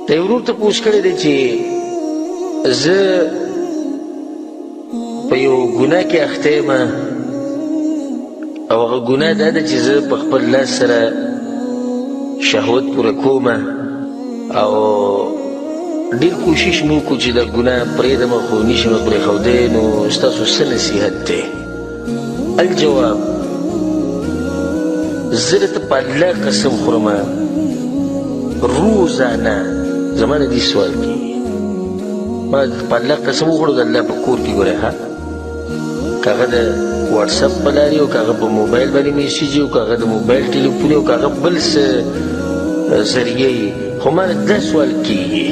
د یو ورور تپوس کړی دی چې زه په یو ګناه کې اخته یم او هغه ګناه دا ده چې زه په خپل لاس سره شهوت پوره کوم او ډېر کوشش مو وکړو چې دا ګناه پرېږدم خو نشم پرېښودی نو ستاسو څه نصیحت دی؟ الجواب زه درته په الله قسم خورم روزانه زما نه دې سوال کېږي ما په الله قسم وخوړو د الله په کور کې ګورئ ها که هغه د واټساپ په لارې او که هغه په موبایل باندې میسیج او که هغه د موبایل ټلیفون او که هغه بل څه ذریعه یې خو ما دا سوال کېږي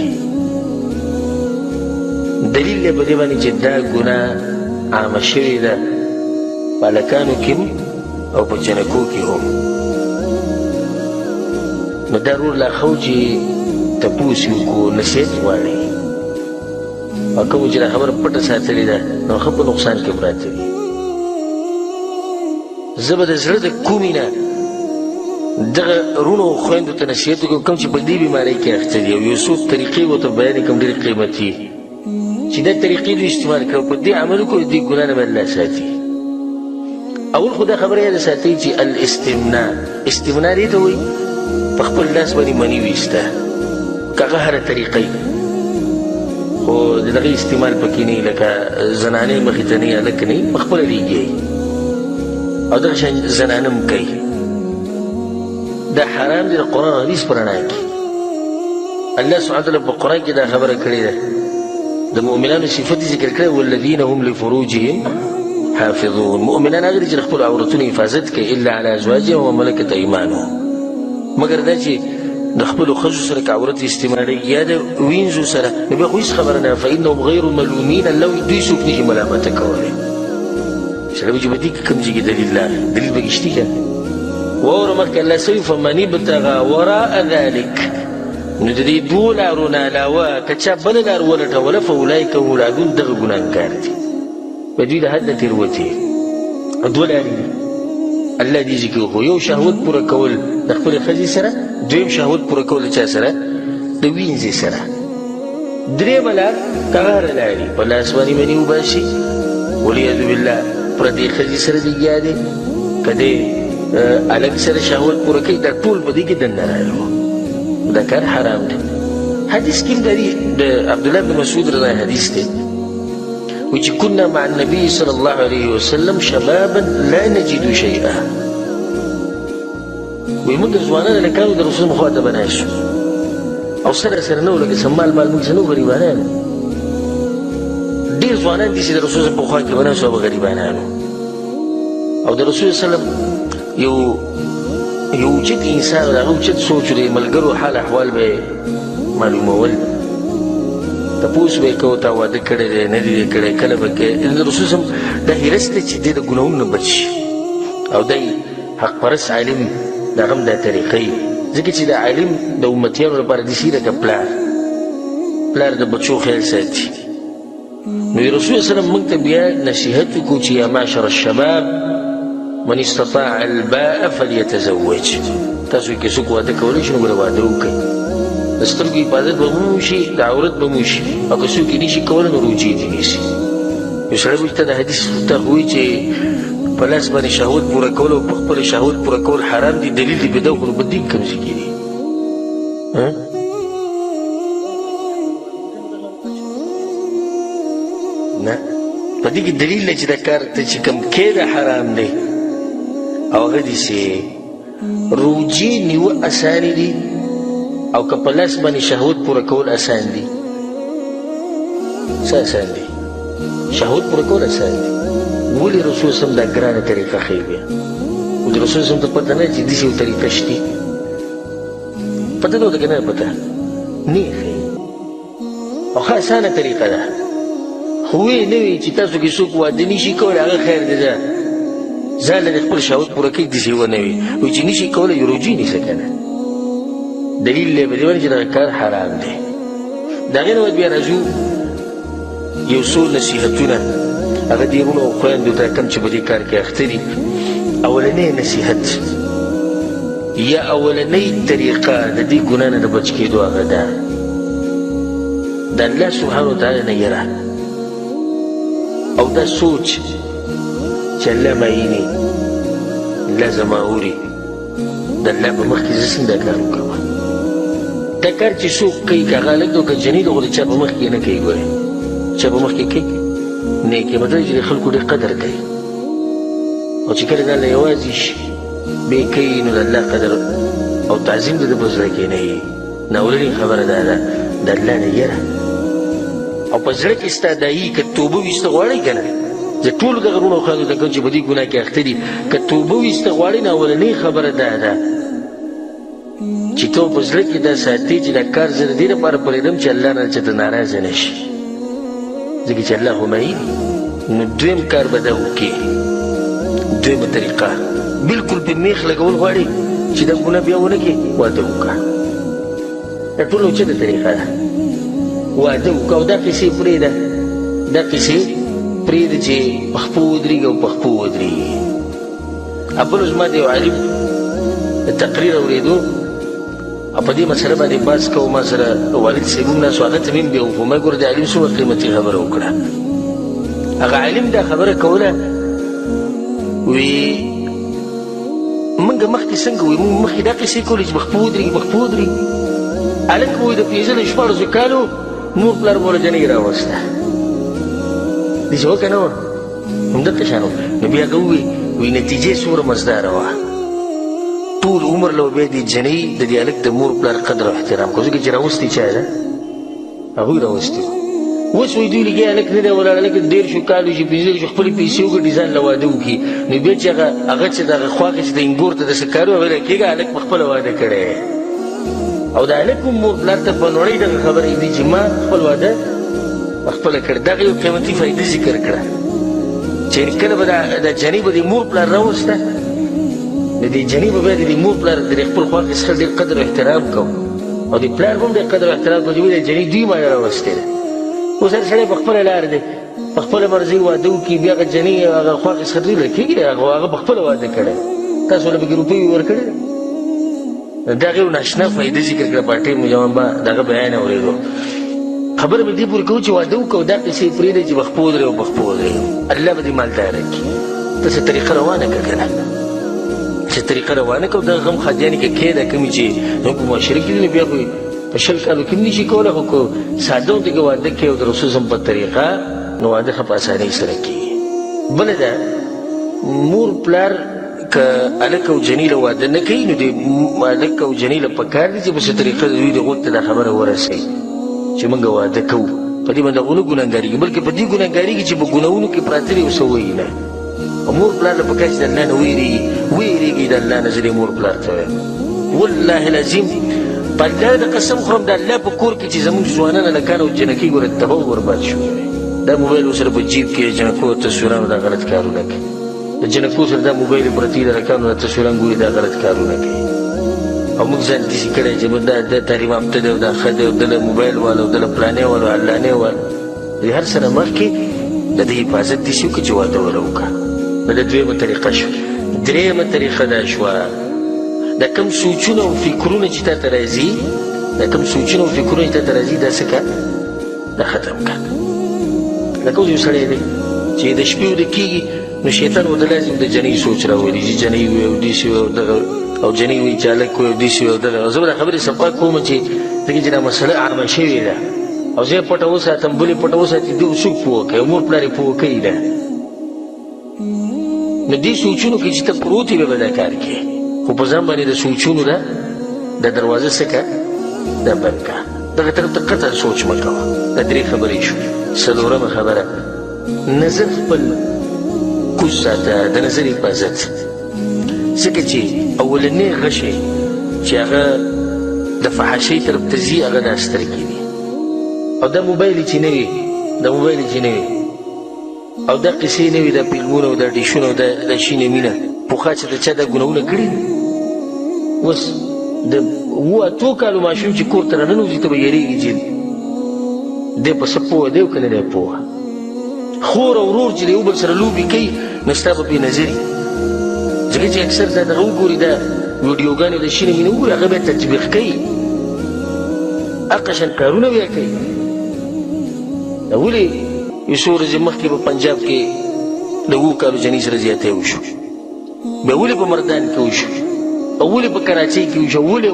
دلیل دی په دې باندې چې دا ګناه عامه شوې ده په هلکانو کې هم او په جنکو کې هم نو دا رور لا ښه و چې تپوس یې وکړو نصیحت غواړي او کوم چې دا خبره پټه ساتلې ده نو ښه په نقصان کې پراته وي زه به د زړه د کومې نه دغه رونو او خویندو ته نصیحت وکړم کوم چې په دې بیمارۍ کې اخته دي او یو څو طریقې ورته بیانې کړم ډېرې قیمتي چې دا طریقې دوی استعمال کړو په دې عمل وکړو دې ګناه نه به الله ساتي اول خو دا خبره یاده ساتئ چې الاستمناء استمناء دې ته وایي په خپل لاس باندې مني ویسته که هغه هره طریقه خو د دغه استعمال پکې نه لکه زنانې مخې ته نه هلک نه په خپله ریږي او دغه شان زنانه هم کوي دا حرام دی د قرآن حدیث په رڼا کې الله سبحانه وتعالی په قرآن کې دا خبره کړې ده د مؤمنانو صفت ذکر کړی والذین هم لفروجهم حافظون مؤمنان هغه دي چې د خپلو عورتونو حفاظت کوي الا علی ازواجهم وملکت ایمانهم مګر دا چې د خپلو ښځو سره که عورت استعمالوي یا د وینځو سره نو بیا خو هېڅ خبره نه فانهم غیر ملومین الله وایي دوی څوک نشي ملامته کولی سړی به چې په دې کې کوم ځای کې دلیل پکې شتي که واوره مخکې الله څه وایي فمن ابتغى وراء ذلک نو د دې دوو لارو نه علاوه که چا بله لار ولټوله فاولئک هم العادون دغه ګناهګار دي په دوی د حد نه تېروتې دوه لارې دي الله دې ذکر وکړو یو شهوت پوره کول د خپلې ښځې سره دویم شهوت پوره کول د چا سره د وینځې سره درېیمه لار که هغه لارې په لاس باندې مني وباسي والعیاذ بالله پردې ښځې سره لګیا دی که دې هلک سره شهوت پوره کوي دا ټول په دې کې دننه راغلو دا کار حرام دی حدیث کې د عبدالله بن مسعود رضی حدیث دی وچ كنا مع النبي صلى الله عليه وسلم شبابا لا نجد شيئا ويمد زوانان اللي كانوا درسون مخاطبة بناشو او سره نو لکه سمال مال موږ سنو غریبانان ډیر ځوانان دي چې د رسول په خوا کې بناشو او غریبانانو او د رسول صلی الله علیه وسلم یو چې انسان هغه چې سوچ لري ملګرو حال احوال به معلومول تپوس به کو تا واده کړی دی نه دی کړی کله به کې د رسول صلی الله علیه وسلم د هرس ته چې د ګناهونو نه بچ او دی حق پرست عالم د هغه د طریقې ځکه چې د عالم د امتیانو لپاره د شي لکه پلار د بچو خیال ساتي نو رسول صلی الله علیه وسلم موږ ته بیا نصیحت وکړو چې یا معشر الشباب من استطاع الباء فليتزوج تاسو کې څوک واده کولی شي نو ګوره واده وکړئ د سترګو حفاظت به مو وشي د عورت به مو وشي او که څوک یې نشي کولی نو روجې دې نیسي یو سړی به ته د حدیث ته وایي چې په لاس باندې شهوت پوره کول او په خپل شهوت پوره کول حرام دي دلیل دې بده خو په دې کوم ځای کې دي نه په دې کې دلیل دی چې دا کار ته چې کوم کې ده حرام دی او هغه داسې روجې نیول اسانې دي او که په لاس باندې شهوت پوره کول اسان دي څه اسان دي شهوت پوره کول اسان دي ولې رسول صلی الله علیه وسلم دا ګرانه طریقه ښیي بیا او د رسول صلی الله علیه وسلم ته پته نه چې داسې یو طریقه شته پته ده ورته که نه پته نه یې ښیي او ښه اسانه طریقه ده خو ویې نه وي چې تاسو کې څوک واده نشي کولی هغه خیر دی ده ځان له خپل شهوت پوره کوي داسې ونه وي وایي چې نشي کولی یو روجې نیسه که نه دلیل دی په دې باندې چې دغه کار حرام دی د هغې نه بعد بیا راځو یو څو نصیحتونه هغه دې وروڼو او خویندو ته کوم چې په دې کار کې اخته دي اولنی نصیحت یا اولنی طریقه د دې ګناه نه د بچ کېدو هغه ده د الله سبحانه وتعالی نه یره او دا سوچ چې الله معیني الله زما اوري د الله په مخ کې زه څنګه کار وکړم دا کار چې څوک کوي که هغه هلک دی او که جنۍ ده خو د چا په مخ کې نه کوي ګورې چا په مخ کې کوي نه یې کوي مطلب چې د خلکو ډېر قدر کوي او چې کله د الله یوازې شي بیا یې کوي نو د الله قدر او تعظیم د ده په زړه کې نه وي ناولنۍ خبره دا ده د الله نه یره او په زړه کې ستا دا وي که توبه وي سته غواړئ که نه زه ټولو دغه وروڼو او خویندو ته کوم چې په دې ګناه کې اخته دي که توبه وي سته غواړئ نو اولنۍ خبره دا ده چې ته په زړه کې دا ساتې چې دا کار زه د دې لپاره پرېږدم چې الله نه چېرته ناراضه نه شي ځکه چې الله خو معین نو دویم کار به دا وکړې دویمه طریقه بلکل پې میخ لګول غواړي چې دا ګناه بیا ونه کړې واده وکړه دا ټول اوچته طریقه ده واده وکړه او دا قیسې پرېږده دا قیسې پرېږده چې په خپو ودرېږي او په خپو ودرېږي بل زما د یو عالم د تقریر اورېدو او په دې مسله باندې بحث کوو ما سره والد صاحب هم ناست و هغه ته مې هم بیا وښو ما ګوره د عالم څومره قیمتي خبره وکړه هغه عالم دا خبره کوله وی موږ مخکې څنګه وي موږ مخکې دا قیسې کولې چې په خپو ودرېږي په خپو ودرېږي هلک به وایي د پېنځلس شپاړسو کالو مور پلار به له جنۍ راوسته داسې وه که نه وه همدغه شان نو بیا هغه ووایي نتیجې څومره مزداره وه ټول عمر له بیا دې جنۍ د دې هلک د مور پلار قدر او احترام کوو ځکه چې راوستې چا ده هغوی راوستې اوس وایي دوی لګیا هلک نه دی ولاړ هلک دېرشو کالو چې پېنځلسو خپلې پیسې وکړي ځان له واده وکړي نو بیا چې هغه چې دغه خواږه چې د انګور ته داسې کار وي هغه له کېږه هلک په خپله واده کړی او د هلک هم مور پلار ته په نړۍ دغه خبره دي چې ما خپل واده خپله کړ دغه یو قیمتي فایده ذکر کړه چې کله به د جنۍ به د مور پلار راوسته د دې جنۍ به بیا د دې مور پلار د خپل خواږې څخه ډېر قدر او احترام کوو او د پلار به هم ډېر قدر او احترام کوو چې وایي د جنۍ دوی ما راوستې ده اوس هر سړی په خپله لار دی په خپله مرضۍ واده وکړي بیا هغه جنۍ هغه خواږې څخه لرې کېږي هغه په خپله واده کړی تاسو له پکې روپۍ ورکړې ده دغه یو ناشنا فایده ذکر کړه په ټیم جواب به دغه بیان اورېدو خبره به دې پورې کوو چې واده وکړو دا قیسې پرېږدئ چې په خپو ودرېږو په خپو ودرېږو الله به دې مالداره کړي داسې طریقه روانه کړه که نه چې طریقه روانه کړو دغه غم خادیانې که کې ده کومې چې زموږ په معاشره کې دي نو بیا خو په 20 کالو کې هم نه شي کولی خو که ساده ودرېږه واده کوي او د رسول صم په طریقه نو واده ښه په اسانۍ سره کېږي بله ده مور پلار که هلک او جنۍ له واده نه کوي نو د هلک او جنۍ له پکار دي چې په څه طریقه د دوی د غوږ ته دا خبره ورسوي چې موږ واده کوو په دې باندې هغو نه ګناهګارېږي بلکې په دې ګناهګارېږي چې په ګناهونو کې پراته دي اوس وایي نه مور پلار له پکار چې د الله نه ویرېږي د الله نه زه دې مور پلار ته وایم والله العظیم په الله د قسم خورم د الله په کور کې چې زموږ ځوانان هلکان او جنکۍ ګوره تباه برباد شوي دا موبایل ورسره په جیب کې جنکو تصویرانو دا غلط کارونه کوي د جنکو سره دا موبایل پرتې د هلکانو دا تصویران ګوري دا غلط کارونه کوي او موږ ځان داسې کړی چې دا تعلیم یافته دی او دا ښه دی او ده له موبایل والا او ده له پلانې والا او علانې والا د هر سره مخکې د ده حفاظت داسې وکړه چې واده وله وکړه نو د دویمه طریقه شوه درېیمه طریقه دا شوه دا کوم سوچونه او فکرونه چې تا ته راځي دا کوم سوچونه او فکرونه چې تا ته راځي دا څه کړه دا ختم کړه لکه اوس یو سړی دی چې د شپې وده کېږي نو شیطان ورته لازم د جنۍ سوچ راولي چې جنۍ وي او داسې وي او دغه او جنۍ وایي چې هلک وي او داسې وي او دغه زه به دا خبرې صفا کوم چې ځکه چې دا مسله عامه شوې ده او زه یې پټه وساتم بل یې پټه وساتي دوی څوک پوه کوي مور پلار یې پوه کوي ده نو دې سوچونو کې چې ته پروت یې به دا کار کوې خو په ځان باندې د سوچونو ده دا دروازه څه کړه دا بند کړه دغه طرف ته قطع سوچ مه کوه دا درې خبرې شوې څلورمه خبره نظر خپل کوز ساته د نظر حفاظت ځکه چې اولنی غشی چې هغه د فحاشۍ طرف ته ځي هغه دا سترګې دي او دا موبایل چې نه وي او دا قصې نه وي دا فلمونه او دا ډیشونه او دا شینه مینه پخوا چې د چا دا ګناهونه کړي اوس د 7 کالو ماشوم چې کور ته راننوځي ته به یېرېږي چې دی په څه پوهه دی او که نه دی پوهه خور او ورور چې د یو بل سره لوبې کوي نو ستا به بې نظري ځکه چې اکثر دا دغه وګوري دا ویډیوګانې د شینه مینه وګوري هغه بیا تطبیق کوي هغه شان کارونه بیا کوي دا ولې یو څو ورځې مخکې په پنجاب کې د 7 کالو جنۍ سره زیاتی وشو، بیا ولې په مردان کې وشو، او ولې په کراچۍ کې وشو، ولې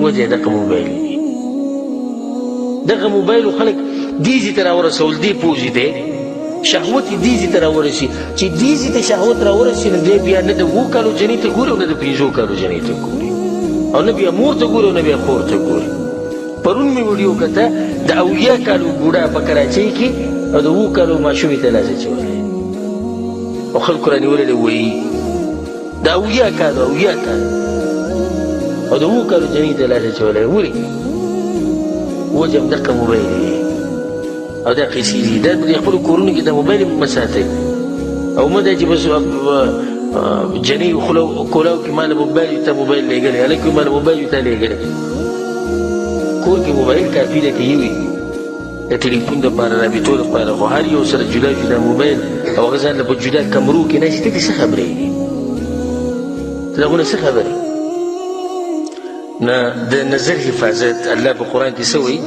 وجه یې دغه موبایل دی. دغه موبایلو خلک دې ځای ته راورسول، دې پوځي دی شهوت یې دې ځای ته راورسي چې دې ځای ته شهوت راورسي نو دی بیا نه د 7 کالو جنۍ ته ګوري او نه د 5 کالو جنۍ ته ګوري، او نه بیا مور ته ګوري او نه بیا خور ته ګوري. پرون مې ویډیو کته د 80 کالو بوډا په کراچۍ کې او د 7 کالو ماشومې ته لاس اچولی او خلکو رانیوللی وایي د 80 کالو او د 7 کالو جنۍ ته لاس اچولی. ولې وجه همدغه موبایل دی او دا قیسې دي. دا د خپلو کورونو کې د موبایل مه ساتئ او مه دا چې بس جنۍ کولاو کې ماله موبایل ته موبایل لېږلی، هلک وي ماله موبایل ته لېږلی. کور کې موبایل کافي ده که یې وي د ټلیفون دپاره رابطو دپاره، خو هر یو سره جدا جدا موبایل او هغه ځان له په جدا کمرو کې ناستې. ته دې څه خبرې ته دغونه څه خبرې نه. د نظر حفاظت الله په قرآن کې څه وایي؟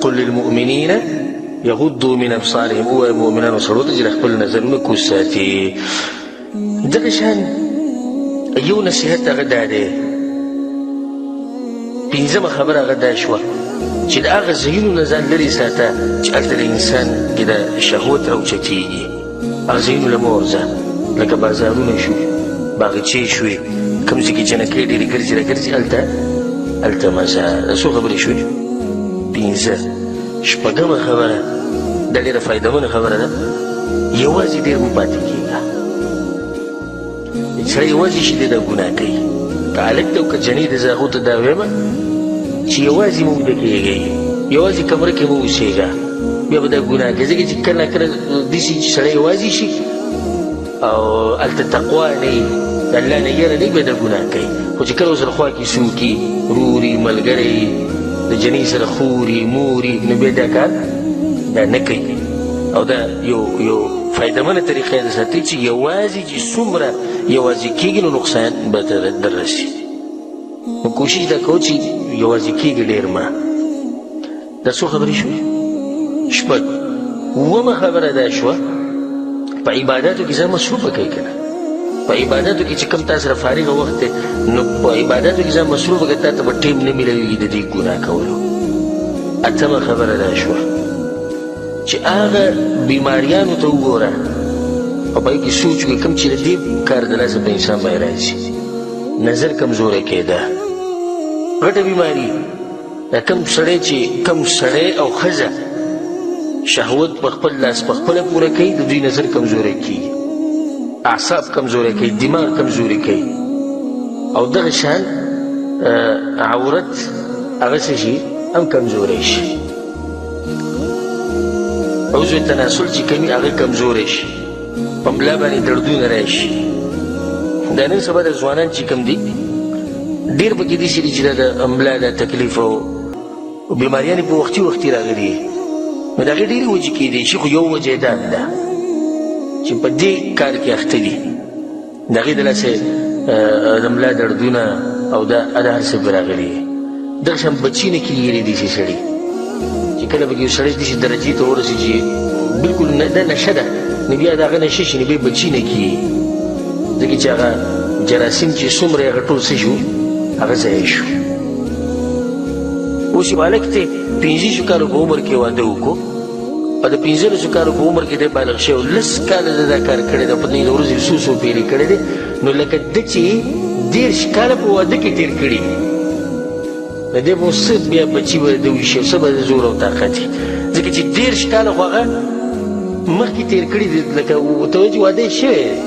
قل للمؤمنین یغضوا من ابصارهم، ووایه مؤمنانو سړو ته چې د خپل نظرونه کوز ساتي. دغه شان یو نصیحت هغه دا دی، 5مه خبره هغه دا شوه چې د هغه ځایونو نه ځان لرې ساته چې هلته د انسان کې د شهوت راوچتېږي. هغه ځایونو له مه ورځه، لکه بازارونه شو، باغچې شوې، کوم ځای کې جنکۍ ډېرې ګرځي راګرځي هلته مه ځه. دا څو خبرې شوې؟ 5. 6مه خبره دا ډېره فایدهمنه خبره ده، یوازې ډېر مه پاتې کېږه. سړی یوازې شي دی دا ګناه کوي. که هلک ته او که جنۍ ده، زه هغو ته دا وایم چې یوازې مه ویده کېږئ، یوازې کمره کې مه اوسېږه، بیا به دا ګناه کوي. ځکه چې کله ناکله داسې چې سړی یوازې شي او هلته تقوا نه وي، د الله نه یېره نه وي، بیا دا ګناه کوي. خو چې کله ورسره خوا کې څوک وي، ورور وي، ملګری وي، د جنۍ سره خور وي، مور وي، نو بیا دا کار دا نه کوي. او دا یو فایدهمنه طریقه ده ساتي چې یوازې چې څومره یوازې کېږي نو نقصان به در رسي. نو کوشش دا کوو چې یوازې کېږي ډېر مه. دا څو خبرې شوې؟ 6. 7مه خبره دا شوه په عباداتو کې ځان مصروفه کوي که نه. په عباداتو کې چې کوم تا سره فارغه وخت دی نو په عباداتو کې ځان مصروفه کوي، تا ته به ټیم نه میلاویږي د دې ګناه کولو. 8مه خبره دا شوه چې هغه بیماریانو ته وګوره او په هغې کې سوچ وکړي کوم چې د دې کار د لاسه په انسان باندې راځي. نظر کمزوری کېده، غټه بیماري دا. کوم سړی او ښځه شهوت په خپل لاس په خپله پوره کوي، د دوی نظر کمزوری کېږي، اعصاب کمزوری کوي، دماغ کمزوری کوي. او دغه شان عورت هغه څه شي هم کمزوری شي. عضو تناسل چې کوي هغه کمزوری شي، په ملا باندې دردونه راشي. دا نن سبا د ځوانان چې کوم دي ډېر پکې داسې دي چې دا د ملا دا تکلیف او بیماریانې په وختي راغلي. نو د هغې ډېرې وجې کېدی شي، خو یو وجه یې دا ده چې په دې کار کې اخته دي، د هغې د لاسه د ملا دردونه او دا هر څه پرې راغلي. دغه شان بچي نه کېږي داسې سړي چې کله پکې یو سړی داسې درجې ته ورسي چې بلکل دا نشه ده، نو بیا د هغه نشه شي، نو بیا بچي نه کېږي. ځکه چې هغه جراثیم چې څومره یې هغه ټول څه شو، هغه ضایع شو. اوس یو هلک ته 15 کالو په عمر کې واده وکړو او د 15 کالو په عمر کې دی بالغ شوی، 10 کاله د دا کار کړی دی، په دې د ورځې څو پیرې کړی دی. نو لکه ده چې 13 کاله په واده کې تېر کړي، د دې به څه بیا بچي به د ویشي، څه به د زور او طاقت وي. ځکه چې 13 کاله خو هغه مخکې تېر کړي دي، لکه ته وایي چې واده یې شوی دی،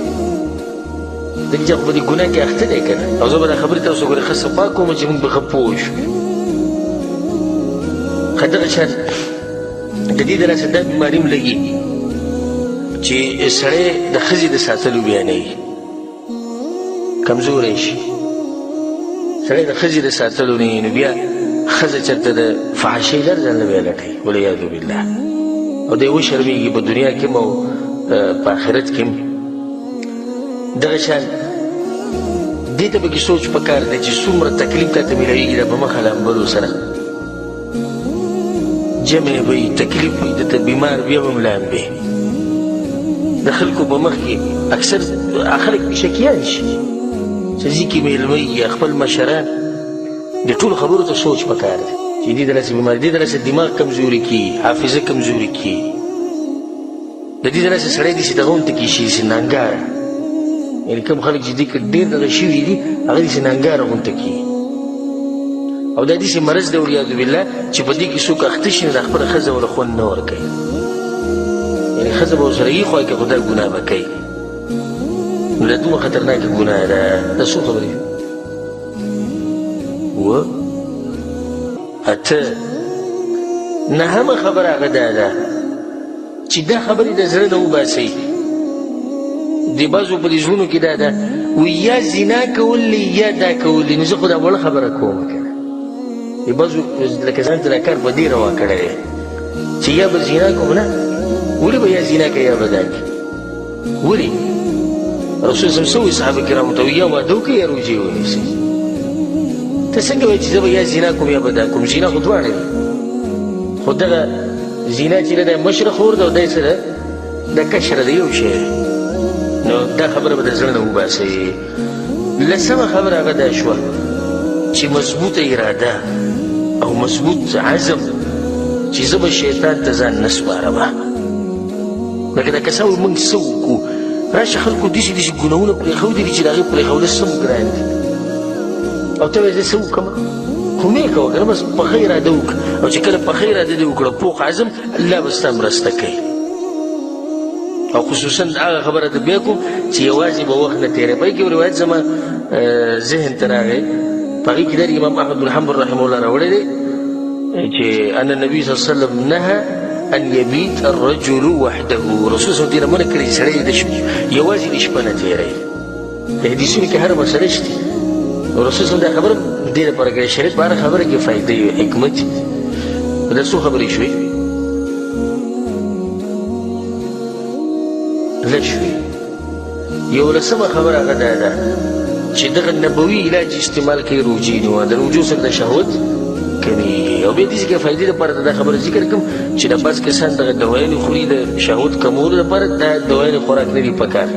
ځکه چې هغه په دې ګناه کې اخته دی که نه. او زه به دا خبرې تاسو ګورې ښه صفا کوم چې موږ به ښه پوه شو. ښه دغه شان د دې د لاسه دا بیماري هم لګي چې سړی د ښځې د ساتلو بیانوي، کمزوری شي. سړی د ښځې د ساتلو نه وي، نو بیا ښځه چېرته د فحاشۍ لر ځان له بیا لټوي، والعیاذ بالله. او دی وشرمېږي په دنیا کې هم او په آخرت کې هم. دغه شان دې ته پکې سوچ پکار دی چې څومره تکلیف تا ته میلاویږي دا په مخه لامبلو سره. جمع به وي تکلیف وي درته بیمار بیا به هم لامبې د خلکو په مخ کې اکثر خلک شکیان شي چې ځي کې میلمه یا خپل مشران د ټولو خبرو ته سوچ پکار دی چې دې دلاسې بیماري دې دلاسې دماغ کمزوري کي حافظه کمزوري کي د دې دلاسې سړی داسې دغه غونته کې شي داسې نانګاره یعنې کوم خلک چې دې کې ډېر دغه شوي دي هغه داسې نانګاره غونته کي او دا داسې مرض دی والعیاذ بالله چې په دې کې څوک اخته شي نو د خپله ښځه وله خوند نه ورکوي یعنې ښځه به ورسره ایښوه که خو دا ګناه به کوي نو دا دومره خطرناکه ګناه ده دا څو خبرې اته نهمه خبره هغه دا ده چې دا خبرې د زړه نه وباسئ د بعضو په دې زړونو کې دا ده وی یا زنا کول یا دا کول نو زه خو دا وړه خبره کوم که نه د بعضو لکه ځان ته دا کار په دې روا کړی دی چې یا به زنا کوم نه ولې به یا زنا کوي یا به دا کوي ولې رسول صلی الله علیه صحابه کرامو ته یا واده وکړئ یا روژې ونیسئ ته څنګه وایې چې زه به یا زنا کوم یا به دا کوم زنا خو دواړه دي خو دغه زنا چې ده د مشره خور ده او دی څه ده د کشره ده یو شی نو دا خبره به د زړه نه وباسئ لسمه خبره هغه دا شوه چې مضبوطه اراده او مضبوط عزم چې زه به شیطان ته ځان نه سپارمه لکه دا کسان وایي موږ څه وکړو راشه خلکو داسې داسې ګناهونه پرېښودي دي چې د هغې پرېښودل سم ګران دي او ته وایې زه څه وکړم خو مې کوه که نه بس پخه اراده وکړه او چې کله پخه اراده دې وکړه پوخ عزم الله به ستا مرسته کوي او خصوصا هغه خبره ته بیا کوم چې یوازې به وخت نه تېروي په کې روایت زما ذهن ته راغی په هغې کې دا امام احمد بن حنبل رحمه الله راوړی دی چې ان النبي صلی الله علیه وسلم نهى ان يبيت الرجل وحده رسول صلی الله علیه وسلم منع کړی چې سړی یوازې د شپه نه تېروي په حدیثونو کې هر مسله شته رسول صلی الله علیه وسلم دا خبره دې لپاره کړې شریعت په هره خبره کې فایده وي حکمت دا څو خبرې شوې لږ شوې یولسمه خبره هغه دا ده چې دغه نبوي علاج استعمال کوي روجې نو د روجو سره د شهوت کمیږي او بیا دې کې فایدې لپاره دا خبره ذکر کوم چې د بعض کسان دغه دوايانې خوري د شهوت کمولو لپاره دا دوايانې خوراک نه دي پکار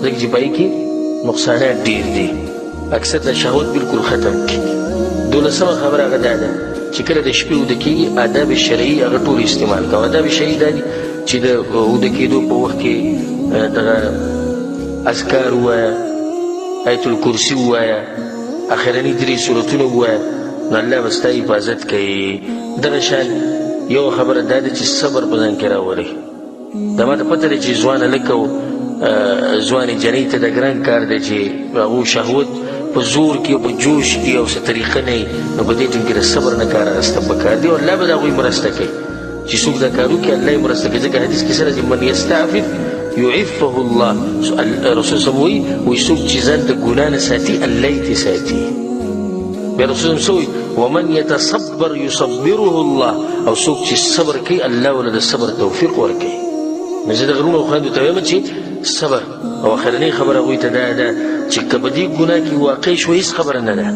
ځکه چې په هغې کې نقصانات ډېر دي اکثر د شهوت بالکل ختم کړي دولسمه خبره هغه دا ده چې کله د شپې اوده کېږي آداب شرعي هغه ټول استعمال کوه آداب شرعي دا دي چې د اوده کېدو په وخت کې دغه اذکار ووایه آیت الکرسي ووایه اخرني 3 سورتونه ووایه نو الله به ستا حفاظت کوي دغه شان یو خبره دا ده چې صبر په ځان کې راولئ دا ما ته پته ده چې ځوانه لکه او ځوانې جنۍ ته د ګران کار دی چې هغو شهوت په زور کې او په جوش کې او څه طریقه نه وي نو په دې ټیم کې د صبر نه کار اخیسته پکار دی او الله به د هغوی مرسته کوي چې څوک دا کار وکړي الله یې مرسته کوي ځکه حدیث کې سره چې من یستعفف یعفه الله رسول صلی الله علیه وایي څوک چې ځان د ګناه نه ساتي الله یې ترې ساتي بیا رسول الله وایي ومن یتصبر یصبره الله او څوک چې صبر کوي الله ورله د صبر توفیق ورکوي نو زه د غرونو او خویندو ته وایم چې صبر او اخرنۍ خبره هغوی ته دا ده چې که په دې ګناه کې واقع شوه هېڅ خبره نه ده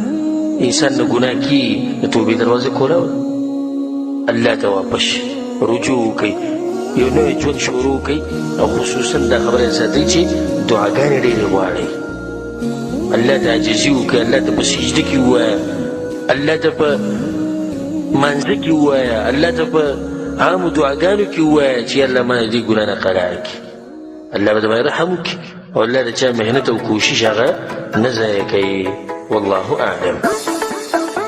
انسان نه ګناه کېږي د توبې دروازه کولاوه الله ته واپس رجوع وکړئ یو نوی ژوند شروع وکړئ او خصوصا دا خبره یې ساتئ چې دعاګانې ډېرې غواړئ الله ته عاجزي وکړئ الله ته په سجده کې ووایه الله ته په مانځه کې ووایه الله ته په عامو دعاګانو کې ووایه چې الله ما دې ګناه نه قرار کړي الله به دبای رحم وکړي او الله د چا محنت او کوشش هغه نه ضایع کوي والله اعلم